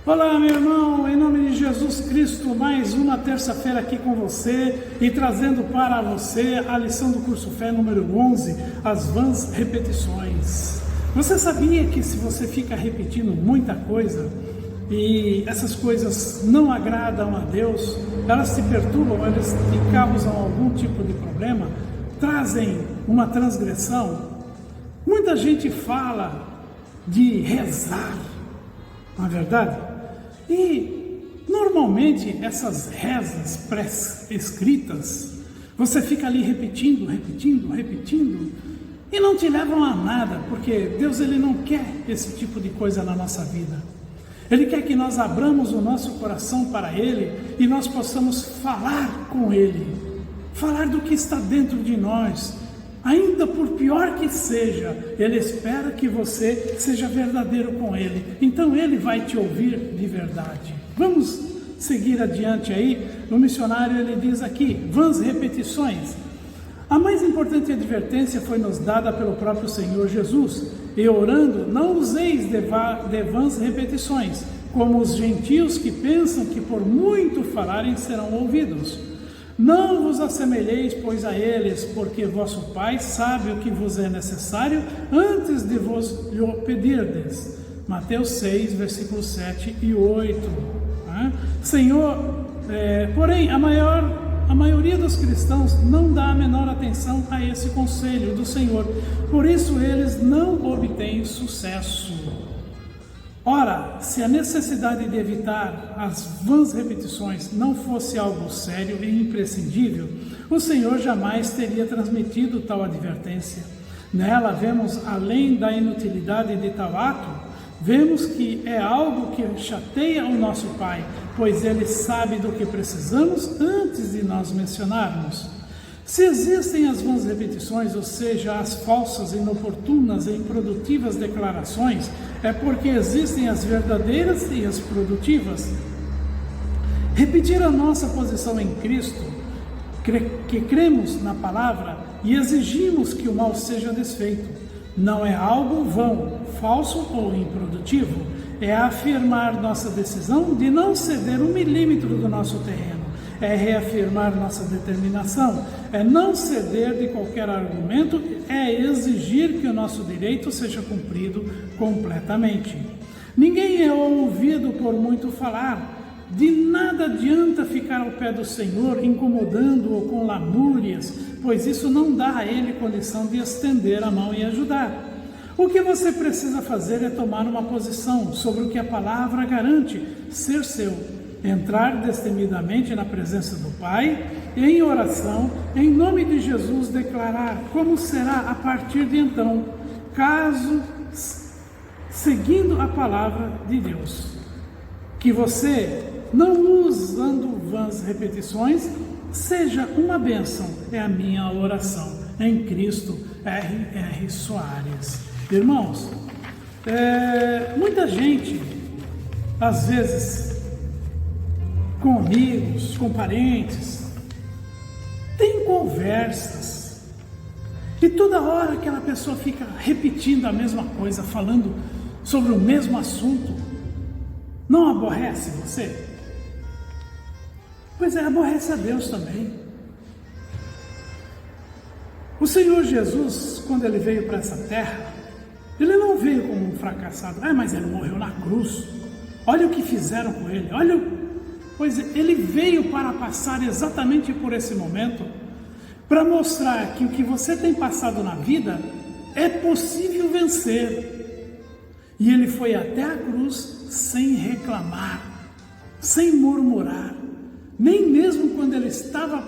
Olá, meu irmão, em nome de Jesus Cristo, mais uma terça-feira aqui com você e trazendo para você a lição do curso Fé número 11, as vãs repetições. Você sabia que se você fica repetindo muita coisa e essas coisas não agradam a Deus, elas te perturbam, elas te causam algum tipo de problema, trazem uma transgressão? Muita gente fala de rezar, não é verdade? E normalmente essas rezas pré-escritas, você fica ali repetindo e não te levam a nada, porque Deus ele não quer esse tipo de coisa na nossa vida. Ele quer que nós abramos o nosso coração para Ele e nós possamos falar com Ele, falar do que está dentro de nós. Ainda por pior que seja, Ele espera que você seja verdadeiro com Ele. Então Ele vai te ouvir de verdade. Vamos seguir adiante aí. No missionário ele diz aqui, vãs repetições. A mais importante advertência foi nos dada pelo próprio Senhor Jesus. E orando, não useis de vãs repetições, como os gentios que pensam que por muito falarem serão ouvidos. Não vos assemelheis, pois, a eles, porque vosso Pai sabe o que vos é necessário antes de vos lhe pedirdes. Mateus 6, versículos 7 e 8. Senhor, porém, a maioria dos cristãos não dá a menor atenção a esse conselho do Senhor. Por isso, eles não obtêm sucesso. Ora, se a necessidade de evitar as vãs repetições não fosse algo sério e imprescindível, o Senhor jamais teria transmitido tal advertência. Nela vemos, além da inutilidade de tal ato, vemos que é algo que chateia o nosso Pai, pois Ele sabe do que precisamos antes de nós mencionarmos. Se existem as vãs repetições, ou seja, as falsas, inoportunas e improdutivas declarações, é porque existem as verdadeiras e as produtivas. Repetir a nossa posição em Cristo, que cremos na palavra e exigimos que o mal seja desfeito, não é algo vão, falso ou improdutivo, é afirmar nossa decisão de não ceder 1 milímetro do nosso terreno. É reafirmar nossa determinação, é não ceder de qualquer argumento, é exigir que o nosso direito seja cumprido completamente. Ninguém é ouvido por muito falar, de nada adianta ficar ao pé do Senhor incomodando-o com lamúrias, pois isso não dá a Ele condição de estender a mão e ajudar. O que você precisa fazer é tomar uma posição sobre o que a palavra garante ser seu. Entrar destemidamente na presença do Pai, em oração, em nome de Jesus, declarar como será a partir de então, caso seguindo a palavra de Deus. Que você, não usando vãs repetições, seja uma bênção, é a minha oração, em Cristo R.R. Soares. Irmãos, muita gente, às vezes, com amigos, com parentes, tem conversas e toda hora aquela pessoa fica repetindo a mesma coisa, falando sobre o mesmo assunto. Não aborrece você? Pois é, aborrece a Deus também. O Senhor Jesus, quando Ele veio para essa terra, Ele não veio como um fracassado. Mas Ele morreu na cruz. Olha o que fizeram com Ele, Pois Ele veio para passar exatamente por esse momento, para mostrar que o que você tem passado na vida é possível vencer. E Ele foi até a cruz sem reclamar, sem murmurar, nem mesmo quando Ele estava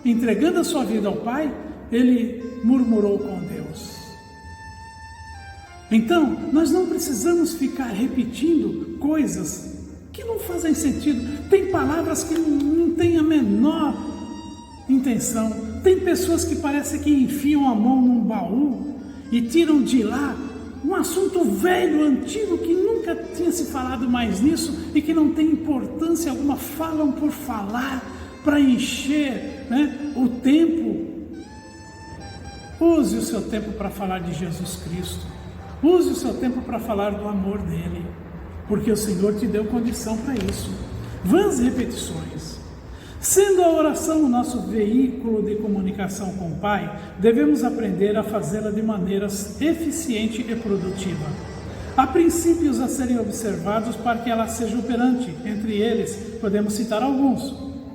entregando a sua vida ao Pai, Ele murmurou com Deus. Então, nós não precisamos ficar repetindo coisas que não fazem sentido. Tem palavras que não têm a menor intenção. Tem pessoas que parece que enfiam a mão num baú e tiram de lá um assunto velho, antigo, que nunca tinha se falado mais nisso e que não tem importância alguma. Falam por falar, para encher, o tempo. Use o seu tempo para falar de Jesus Cristo. Use o seu tempo para falar do amor dele. porque o Senhor te deu condição para isso. Vãs repetições. Sendo a oração o nosso veículo de comunicação com o Pai, devemos aprender a fazê-la de maneira eficiente e produtiva. Há princípios a serem observados para que ela seja operante. Entre eles, podemos citar alguns.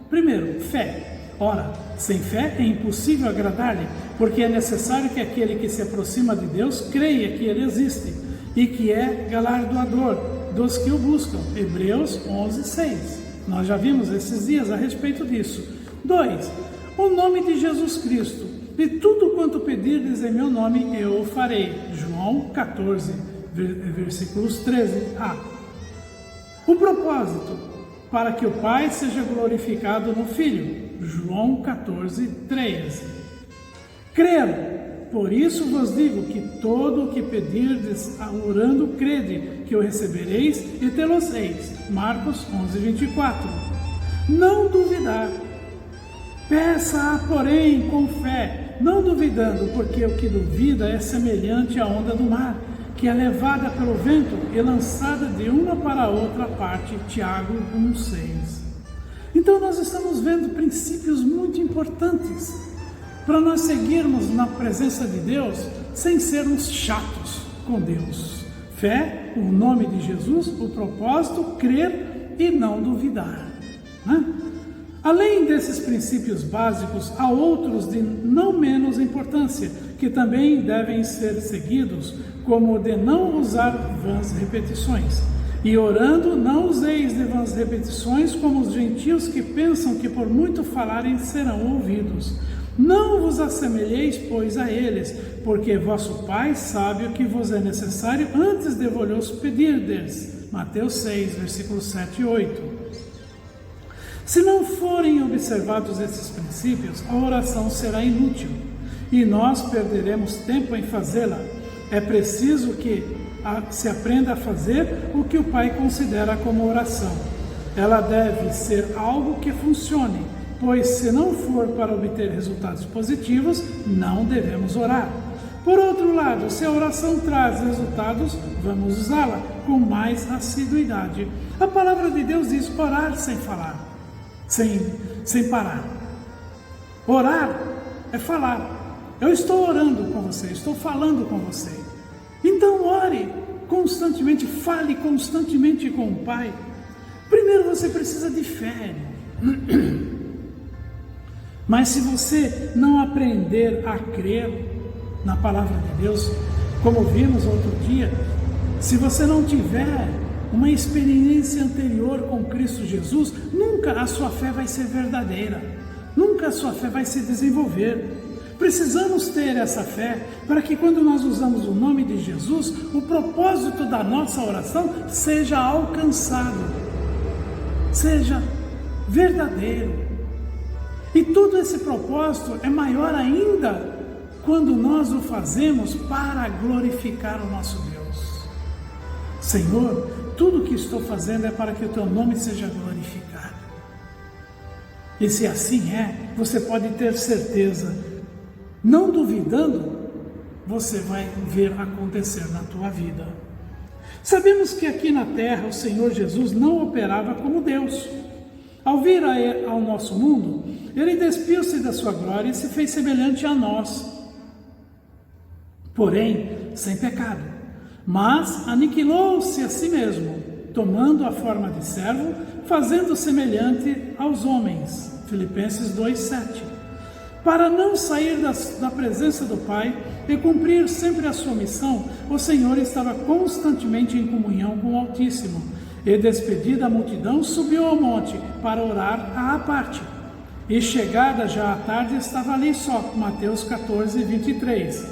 Primeiro, fé. Ora, sem fé é impossível agradar-lhe, porque é necessário que aquele que se aproxima de Deus creia que Ele existe e que é galardoador dos que o buscam. Hebreus 11:6. Nós já vimos esses dias a respeito disso. 2. O nome de Jesus Cristo. E tudo quanto pedirdes em meu nome, eu o farei. João 14, versículos 13a. O propósito, para que o Pai seja glorificado no Filho. João 14:13. Crer, por isso vos digo que todo o que pedirdes orando, crede que o recebereis e tê-los-eis. Marcos 11:24. Não duvidar. Peça-a, porém, com fé, não duvidando, porque o que duvida é semelhante à onda do mar, que é levada pelo vento e lançada de uma para outra parte. Tiago 1:6. Então nós estamos vendo princípios muito importantes para nós seguirmos na presença de Deus sem sermos chatos com Deus. Fé, o nome de Jesus, o propósito, crer e não duvidar, né? Além desses princípios básicos, há outros de não menos importância, que também devem ser seguidos, como o de não usar vãs repetições. E orando, não useis de vãs repetições, como os gentios que pensam que por muito falarem serão ouvidos. Não vos assemelheis, pois, a eles, porque vosso Pai sabe o que vos é necessário antes de vos pedirdes. Mateus 6, versículos 7 e 8. Se não forem observados esses princípios, a oração será inútil e nós perderemos tempo em fazê-la. É preciso que se aprenda a fazer o que o Pai considera como oração. Ela deve ser algo que funcione, pois se não for para obter resultados positivos, não devemos orar. Por outro lado, se a oração traz resultados, vamos usá-la com mais assiduidade. A palavra de Deus diz orar sem falar, sem parar. Orar é falar. Eu estou orando com você, estou falando com você. Então ore constantemente, fale constantemente com o Pai. Primeiro você precisa de fé. Mas se você não aprender a crer na palavra de Deus, como vimos outro dia, se você não tiver uma experiência anterior com Cristo Jesus, nunca a sua fé vai ser verdadeira, nunca a sua fé vai se desenvolver. Precisamos ter essa fé para que quando nós usamos o nome de Jesus, o propósito da nossa oração seja alcançado, seja verdadeiro. E todo esse propósito é maior ainda quando nós o fazemos para glorificar o nosso Deus. Senhor, tudo o que estou fazendo é para que o teu nome seja glorificado. E se assim é, você pode ter certeza, não duvidando, você vai ver acontecer na tua vida. Sabemos que aqui na terra o Senhor Jesus não operava como Deus. Ao vir ao nosso mundo, ele despiu-se da sua glória e se fez semelhante a nós, porém sem pecado. Mas aniquilou-se a si mesmo, tomando a forma de servo, fazendo semelhante aos homens. Filipenses 2:7. Para não sair da presença do Pai e cumprir sempre a sua missão, o Senhor estava constantemente em comunhão com o Altíssimo. E despedida a multidão, subiu ao monte para orar à parte. E chegada já à tarde, estava ali só. Mateus 14:23.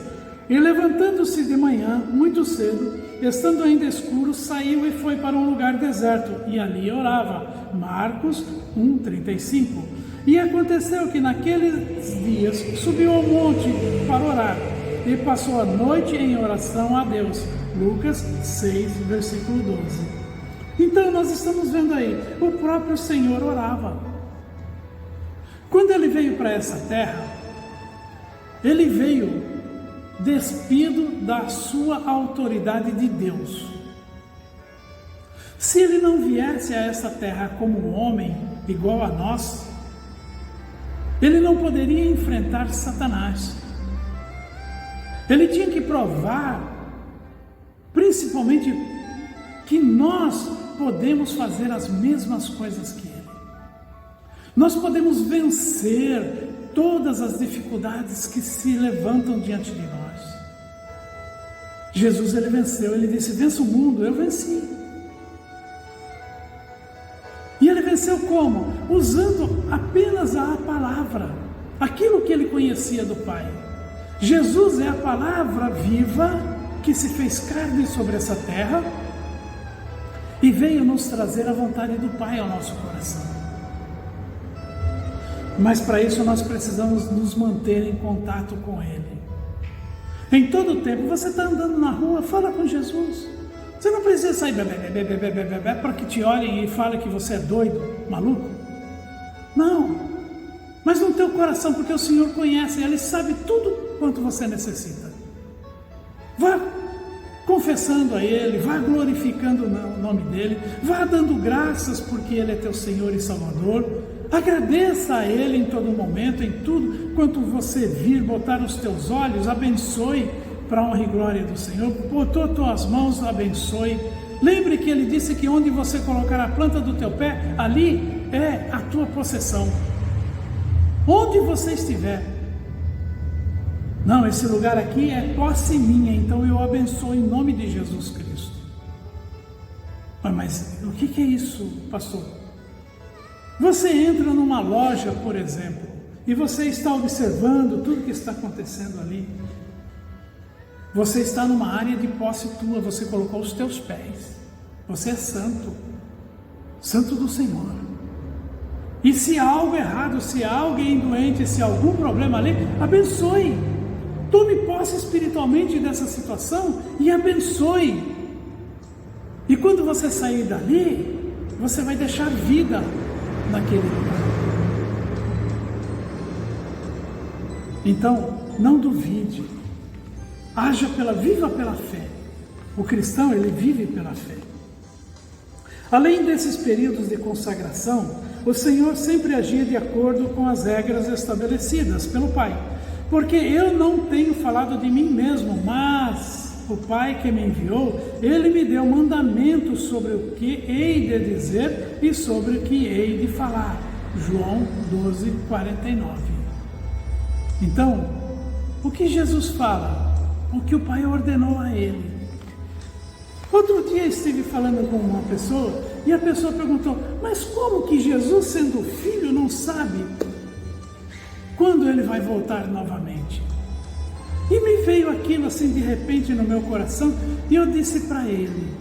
E levantando-se de manhã, muito cedo, estando ainda escuro, saiu e foi para um lugar deserto, e ali orava. Marcos 1:35. E aconteceu que naqueles dias subiu ao monte para orar, e passou a noite em oração a Deus. Lucas 6, versículo 12. Então nós estamos vendo aí, o próprio Senhor orava. Quando ele veio para essa terra, ele veio despido da sua autoridade de Deus. Se ele não viesse a essa terra como um homem igual a nós, ele não poderia enfrentar Satanás. Ele tinha que provar, principalmente, que nós podemos fazer as mesmas coisas que ele. Nós podemos vencer todas as dificuldades que se levantam diante de nós. Jesus, ele venceu, ele disse: vença o mundo, eu venci. E ele venceu como? Usando apenas a palavra, aquilo que ele conhecia do Pai. Jesus é a palavra viva que se fez carne sobre essa terra e veio nos trazer a vontade do Pai ao nosso coração. Mas para isso nós precisamos nos manter em contato com Ele. Em todo o tempo, você está andando na rua, fala com Jesus. Você não precisa sair para que te olhem e falem que você é doido, maluco. Não, mas no teu coração, porque o Senhor conhece, Ele sabe tudo quanto você necessita. Vá confessando a Ele, vá glorificando o nome dEle, vá dando graças porque Ele é teu Senhor e Salvador. Agradeça a Ele em todo momento, em tudo quanto você vir, botar os teus olhos, abençoe para a honra e glória do Senhor. Botou as tuas mãos, abençoe. Lembre que Ele disse que onde você colocar a planta do teu pé, ali é a tua possessão. Onde você estiver. Não, esse lugar aqui é posse minha, então eu abençoo em nome de Jesus Cristo. Mas o que é isso, pastor? Você entra numa loja, por exemplo, e você está observando tudo que está acontecendo ali. Você está numa área de posse tua, você colocou os teus pés. Você é santo, santo do Senhor. E se há algo errado, se há alguém doente, se há algum problema ali, abençoe. Tome posse espiritualmente dessa situação e abençoe. E quando você sair dali, você vai deixar vida naquele lugar. Então, não duvide. Viva pela fé. O cristão, ele vive pela fé. Além desses períodos de consagração, o Senhor sempre agia de acordo com as regras estabelecidas pelo Pai. Porque eu não tenho falado de mim mesmo, mas o Pai que me enviou, Ele me deu mandamentos sobre o que hei de dizer e sobre o que hei de falar. João 12, 49. Então, o que Jesus fala? O que o Pai ordenou a Ele. Outro dia estive falando com uma pessoa e a pessoa perguntou: mas como que Jesus, sendo filho, não sabe quando Ele vai voltar novamente? E me veio aquilo assim de repente no meu coração e eu disse para ele: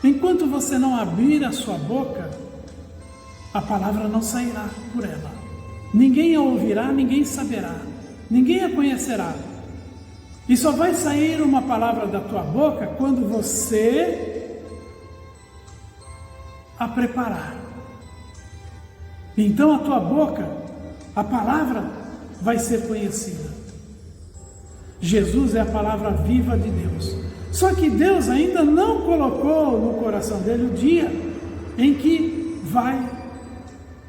enquanto você não abrir a sua boca, a palavra não sairá por ela. Ninguém a ouvirá, ninguém saberá, ninguém a conhecerá. E só vai sair uma palavra da tua boca quando você a preparar. Então a tua boca, a palavra vai ser conhecida. Jesus é a palavra viva de Deus. Só que Deus ainda não colocou no coração dele o dia em que vai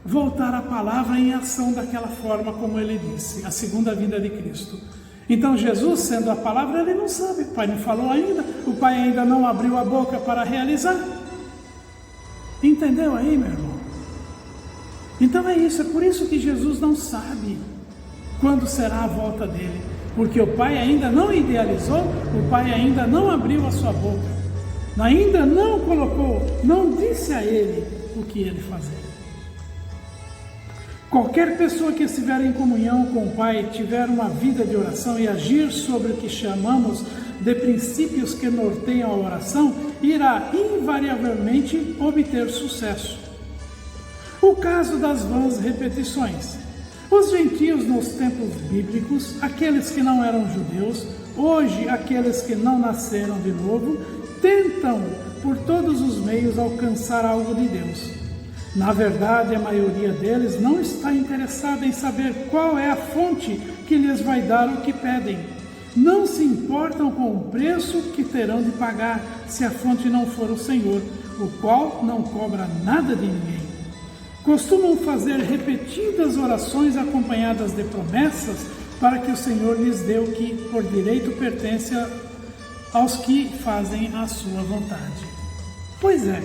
voltar a palavra em ação daquela forma como ele disse, a segunda vinda de Cristo. Então Jesus, sendo a palavra, ele não sabe, o Pai não falou ainda, o Pai ainda não abriu a boca para realizar. Entendeu aí, meu irmão? Então é isso, é por isso que Jesus não sabe quando será a volta dele, porque o Pai ainda não idealizou, o Pai ainda não abriu a sua boca, ainda não colocou, não disse a ele o que ele fazer. Qualquer pessoa que estiver em comunhão com o Pai, tiver uma vida de oração e agir sobre o que chamamos de princípios que norteiam a oração, irá invariavelmente obter sucesso. O caso das vãs repetições. Os gentios nos tempos bíblicos, aqueles que não eram judeus, hoje aqueles que não nasceram de novo, tentam por todos os meios alcançar algo de Deus. Na verdade, a maioria deles não está interessada em saber qual é a fonte que lhes vai dar o que pedem. não se importam com o preço que terão de pagar se a fonte não for o Senhor, o qual não cobra nada de ninguém. Costumam fazer repetidas orações acompanhadas de promessas para que o Senhor lhes dê o que por direito pertence aos que fazem a sua vontade. Pois é,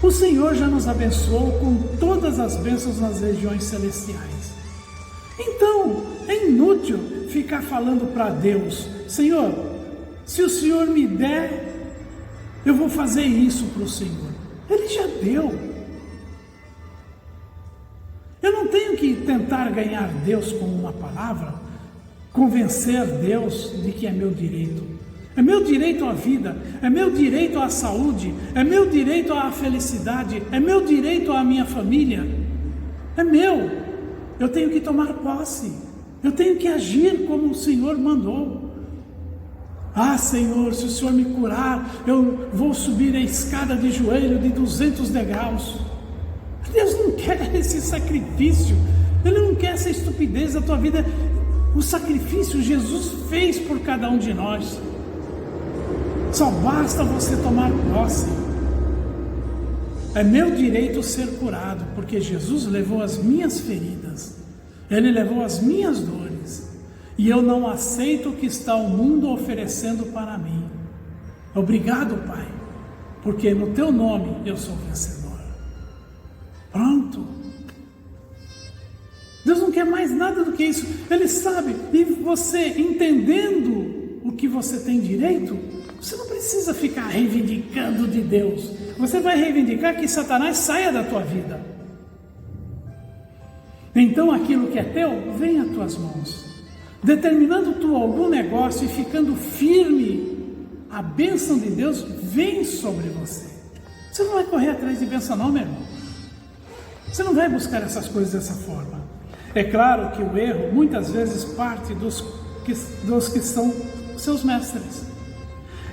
o Senhor já nos abençoou com todas as bênçãos nas regiões celestiais. Então, é inútil ficar falando para Deus: Senhor, se o Senhor me der, eu vou fazer isso para o Senhor. Ele já deu. Eu não tenho que tentar ganhar Deus com uma palavra, convencer Deus de que é meu direito. É meu direito à vida, é meu direito à saúde, é meu direito à felicidade, é meu direito à minha família. É meu. Eu tenho que tomar posse. Eu tenho que agir como o Senhor mandou. Ah, Senhor, se o Senhor me curar, eu vou subir a escada de joelho de 200 degraus. Deus não quer esse sacrifício. Ele não quer essa estupidez da tua vida. O sacrifício Jesus fez por cada um de nós. Só basta você tomar posse. É meu direito ser curado, porque Jesus levou as minhas feridas. Ele levou as minhas dores. E eu não aceito o que está o mundo oferecendo para mim. Obrigado, Pai, porque no teu nome eu sou vencedor. Pronto. Deus não quer mais nada do que isso. Ele sabe. E você, entendendo o que você tem direito, você não precisa ficar reivindicando de Deus. Você vai reivindicar que Satanás saia da tua vida. Então aquilo que é teu, vem às tuas mãos. Determinando tu algum negócio e ficando firme, a bênção de Deus vem sobre você. Você não vai correr atrás de bênção não, meu irmão. Você não vai buscar essas coisas dessa forma. É claro que o erro muitas vezes parte dos que são seus mestres.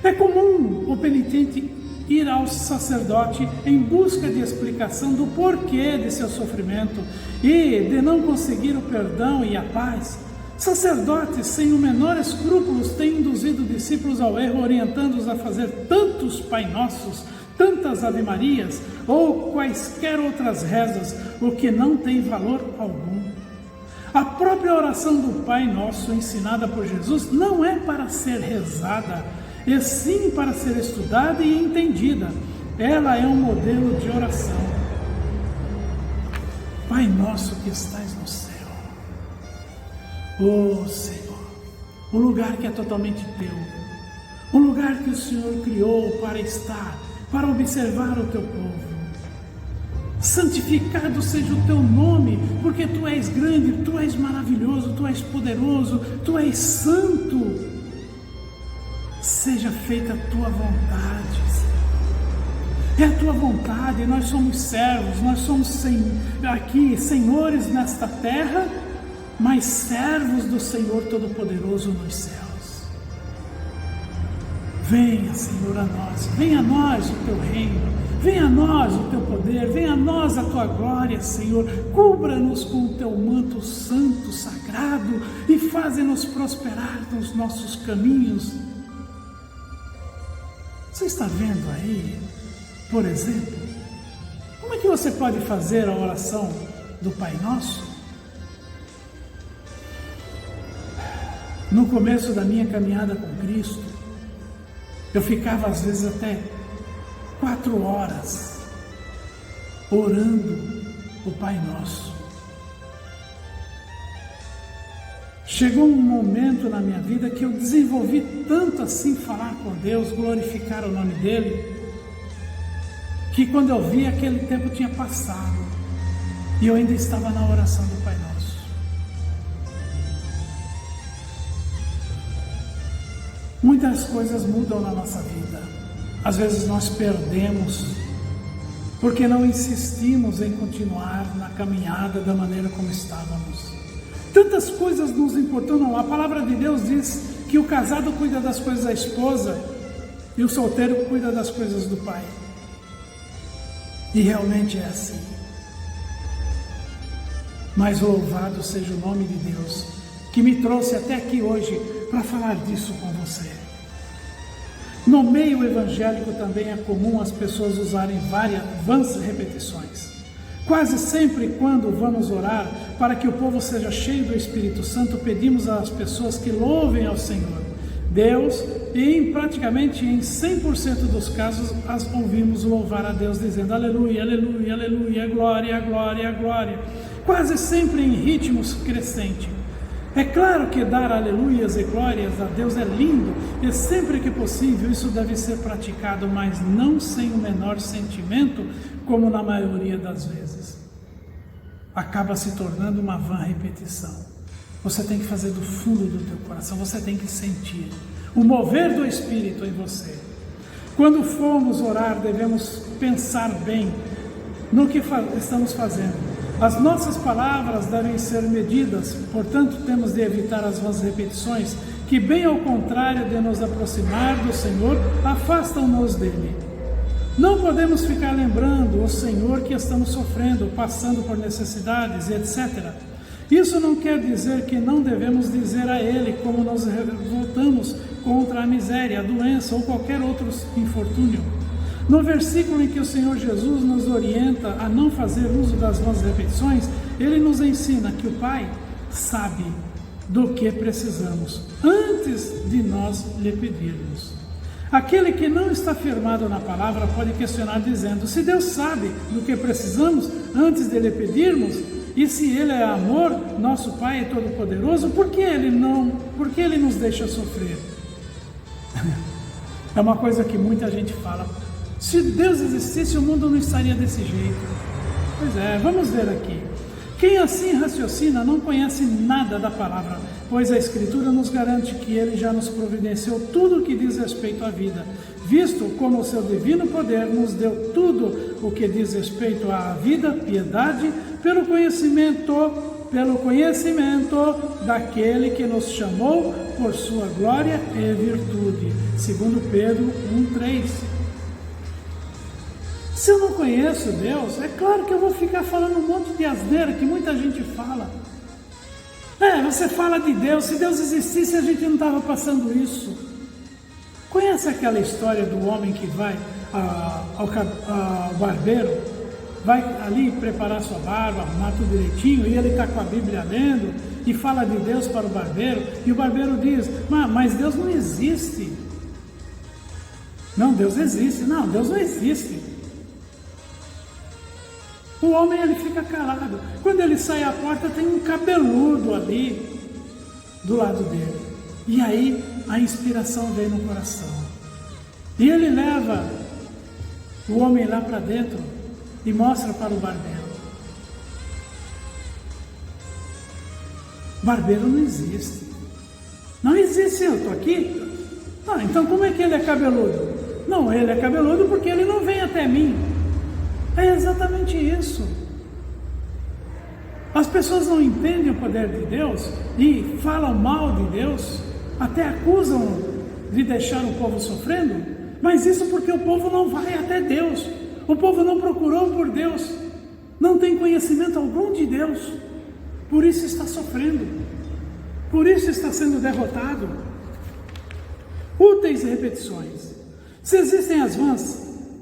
É comum o penitente ir ao sacerdote em busca de explicação do porquê de seu sofrimento e de não conseguir o perdão e a paz. Sacerdotes sem o menor escrúpulos têm induzido discípulos ao erro, orientando-os a fazer tantos Pai Nossos, tantas Ave Marias ou quaisquer outras rezas, o que não tem valor algum. A própria oração do Pai Nosso ensinada por Jesus não é para ser rezada, e sim para ser estudada e entendida. Ela é um modelo de oração. Pai Nosso que estais no céu, ó Senhor, um lugar que é totalmente teu, um lugar que o Senhor criou para estar, para observar o teu povo. Santificado seja o teu nome, porque tu és grande, tu és maravilhoso, tu és poderoso, tu és santo. Seja feita a tua vontade, Senhor. É a tua vontade, nós somos servos, nós somos aqui senhores nesta terra, mas servos do Senhor Todo-Poderoso nos céus. Venha, Senhor, a nós, venha a nós o teu reino, venha a nós o teu poder, venha a nós a tua glória, Senhor. Cubra-nos com o teu manto santo, sagrado, e faze-nos prosperar nos nossos caminhos. Você está vendo aí, por exemplo, como é que você pode fazer a oração do Pai Nosso? No começo da minha caminhada com Cristo, eu ficava às vezes até 4 horas orando o Pai Nosso. Chegou um momento na minha vida que eu desenvolvi tanto assim falar com Deus, glorificar o nome dEle, que quando eu vi aquele tempo tinha passado e eu ainda estava na oração do Pai Nosso. Muitas coisas mudam na nossa vida. Às vezes nós perdemos porque não insistimos em continuar na caminhada da maneira como estávamos. Tantas coisas nos importunam. A palavra de Deus diz que o casado cuida das coisas da esposa e o solteiro cuida das coisas do pai. E realmente é assim. Mas louvado seja o nome de Deus, que me trouxe até aqui hoje para falar disso com você. No meio evangélico também é comum as pessoas usarem vãs repetições. Quase sempre quando vamos orar para que o povo seja cheio do Espírito Santo, pedimos às pessoas que louvem ao Senhor Deus, e praticamente em 100% dos casos as ouvimos louvar a Deus dizendo aleluia, aleluia, aleluia, glória, glória, glória, quase sempre em ritmos crescentes. É claro que dar aleluias e glórias a Deus é lindo, e sempre que possível isso deve ser praticado, mas não sem o menor sentimento, como na maioria das vezes. Acaba se tornando uma vã repetição. Você tem que fazer do fundo do teu coração, você tem que sentir o mover do Espírito em você. Quando formos orar, devemos pensar bem no que estamos fazendo. As nossas palavras devem ser medidas, portanto temos de evitar as vãs repetições, que bem ao contrário de nos aproximar do Senhor, afastam-nos dele. Não podemos ficar lembrando o Senhor que estamos sofrendo, passando por necessidades, etc. Isso não quer dizer que não devemos dizer a Ele como nos revoltamos contra a miséria, a doença ou qualquer outro infortúnio. No versículo em que o Senhor Jesus nos orienta a não fazer uso das vãs repetições, Ele nos ensina que o Pai sabe do que precisamos antes de nós lhe pedirmos. Aquele que não está firmado na palavra pode questionar dizendo: se Deus sabe do que precisamos antes de lhe pedirmos, e se Ele é amor, nosso Pai é todo-poderoso, por que Ele nos deixa sofrer? É uma coisa que muita gente fala: se Deus existisse, o mundo não estaria desse jeito. Pois é, vamos ver aqui. Quem assim raciocina não conhece nada da palavra, pois a Escritura nos garante que Ele já nos providenciou tudo o que diz respeito à vida, visto como o seu divino poder nos deu tudo o que diz respeito à vida, piedade, pelo conhecimento daquele que nos chamou por sua glória e virtude. 2 Pedro 1:3. Se eu não conheço Deus, é claro que eu vou ficar falando um monte de asneira que muita gente fala. Você fala de Deus, se Deus existisse a gente não estava passando isso. Conhece aquela história do homem que vai ao barbeiro, vai ali preparar sua barba, arrumar tudo direitinho, e ele está com a Bíblia lendo, e fala de Deus para o barbeiro, e o barbeiro diz: mas Deus não existe. Não, Deus existe. Não, Deus não existe. O homem, ele fica calado. Quando ele sai à porta, tem um cabeludo ali do lado dele. E aí a inspiração vem no coração. E ele leva o homem lá para dentro e mostra para o barbeiro. Barbeiro não existe. Não existe, eu estou aqui. Então como é que ele é cabeludo? Não, ele é cabeludo porque ele não vem até mim. É exatamente isso. As pessoas não entendem o poder de Deus e falam mal de Deus, até acusam de deixar o povo sofrendo, mas isso porque o povo não vai até Deus, o povo não procurou por Deus, não tem conhecimento algum de Deus, por isso está sofrendo, por isso está sendo derrotado. Úteis repetições. Se existem as vãs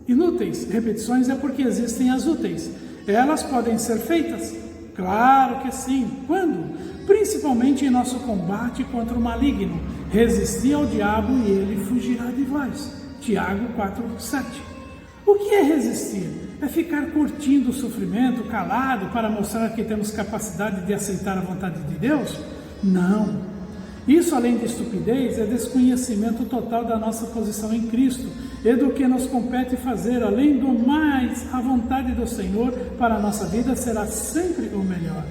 inúteis repetições, é porque existem as úteis. Elas podem ser feitas? Claro que sim. Quando? Principalmente em nosso combate contra o maligno. Resistir ao diabo e ele fugirá de vós. Tiago 4:7. O que é resistir? É ficar curtindo o sofrimento, calado, para mostrar que temos capacidade de aceitar a vontade de Deus? Não. Isso, além de estupidez, é desconhecimento total da nossa posição em Cristo e do que nos compete fazer. Além do mais, a vontade do Senhor para a nossa vida será sempre o melhor.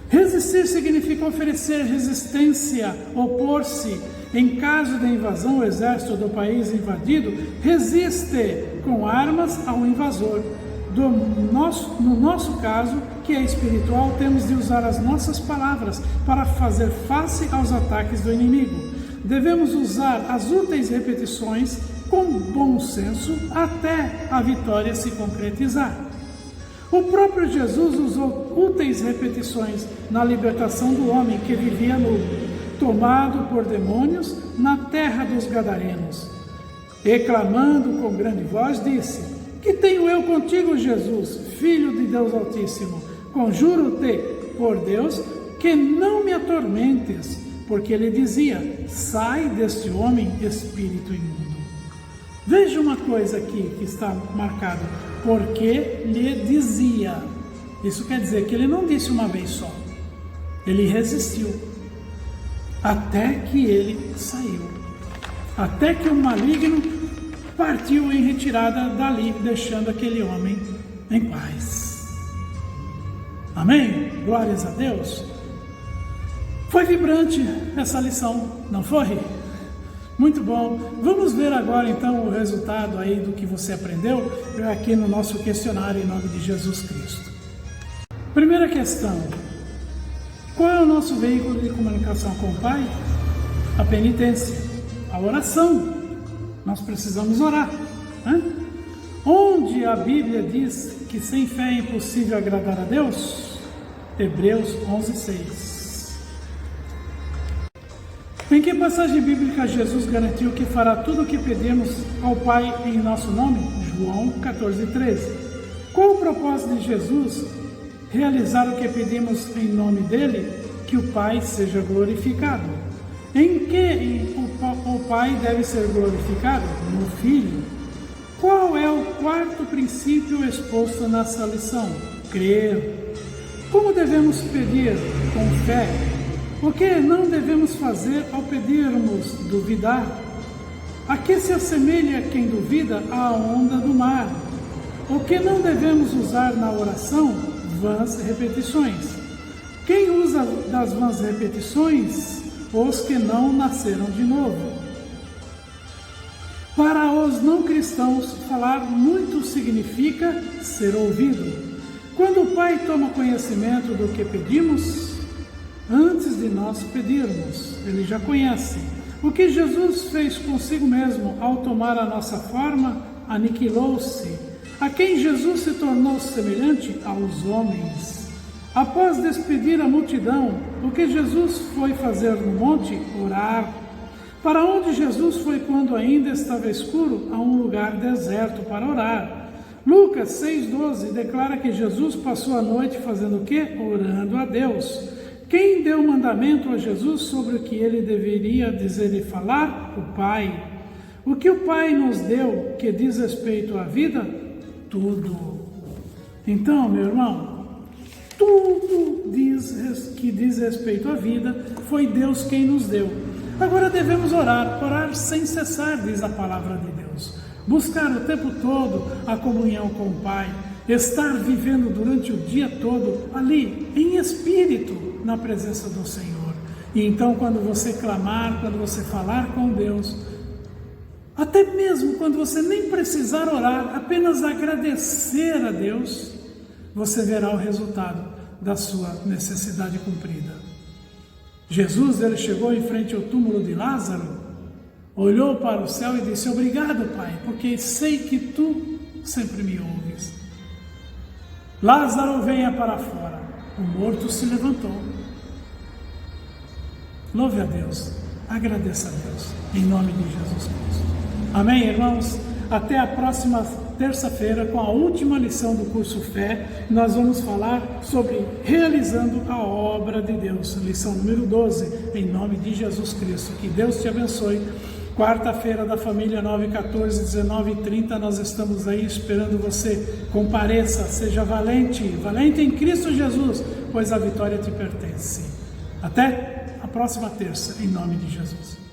Resistir significa oferecer resistência, opor-se. Em caso de invasão, o exército do país invadido resiste com armas ao invasor. No nosso caso, que é espiritual, temos de usar as nossas palavras para fazer face aos ataques do inimigo. Devemos usar as úteis repetições com bom senso até a vitória se concretizar. O próprio Jesus usou úteis repetições na libertação do homem que vivia nu. tomado por demônios, na terra dos Gadarenos. E clamando com grande voz, disse: Que tenho eu contigo, Jesus, Filho de Deus Altíssimo? Conjuro-te, por Deus, que não me atormentes. Porque ele dizia: Sai deste homem, espírito imundo. Veja uma coisa aqui que está marcado: porque lhe dizia. Isso quer dizer que ele não disse uma vez só. Ele resistiu até que ele saiu, até que o maligno partiu em retirada dali, deixando aquele homem em paz. Amém? Glórias a Deus. Foi vibrante essa lição, não foi? Muito bom. Vamos ver agora então o resultado aí do que você aprendeu aqui no nosso questionário em nome de Jesus Cristo. Primeira questão: qual é o nosso veículo de comunicação com o Pai? A penitência, a oração. Nós precisamos orar, né? Onde a Bíblia diz que sem fé é impossível agradar a Deus? Hebreus 11:6. Em que passagem bíblica Jesus garantiu que fará tudo o que pedimos ao Pai em nosso nome? João 14:13. Qual o propósito de Jesus realizar o que pedimos em nome dele? Que o Pai seja glorificado. Em que o Pai deve ser glorificado? No Filho. Qual é o quarto princípio exposto nessa lição? Crer. Como devemos pedir? Com fé. O que não devemos fazer ao pedirmos? Duvidar. A que se assemelha quem duvida? À onda do mar. O que não devemos usar na oração? Vãs repetições. Quem usa das vãs repetições? Os que não nasceram de novo. Para os não cristãos, falar muito significa ser ouvido. Quando o Pai toma conhecimento do que pedimos, antes de nós pedirmos, Ele já conhece. O que Jesus fez consigo mesmo ao tomar a nossa forma, aniquilou-se. A quem Jesus se tornou semelhante? Aos homens. Após despedir a multidão, o que Jesus foi fazer no monte? Orar. Para onde Jesus foi quando ainda estava escuro? A um lugar deserto para orar. Lucas 6,12 declara que Jesus passou a noite fazendo o quê? Orando a Deus. Quem deu mandamento a Jesus sobre o que ele deveria dizer e falar? O Pai. O que o Pai nos deu que diz respeito à vida? Tudo. Então, meu irmão, tudo que diz respeito à vida foi Deus quem nos deu. Agora devemos orar sem cessar, diz a palavra de Deus. Buscar o tempo todo a comunhão com o Pai. Estar vivendo durante o dia todo ali, em espírito, na presença do Senhor. E então, quando você clamar, quando você falar com Deus, até mesmo quando você nem precisar orar, apenas agradecer a Deus, você verá o resultado da sua necessidade cumprida. Jesus, ele chegou em frente ao túmulo de Lázaro, olhou para o céu e disse: Obrigado, Pai, porque sei que Tu sempre me ouves. Lázaro, venha para fora. O morto se levantou. Louve a Deus, agradeça a Deus, em nome de Jesus Cristo. Amém, irmãos? Até a próxima terça-feira com a última lição do curso Fé. Nós vamos falar sobre realizando a obra de Deus, lição número 12, em nome de Jesus Cristo. Que Deus te abençoe. Quarta-feira da família 9h14, 19h30, nós estamos aí esperando você. Compareça, seja valente em Cristo Jesus, pois a vitória te pertence. Até a próxima terça, em nome de Jesus.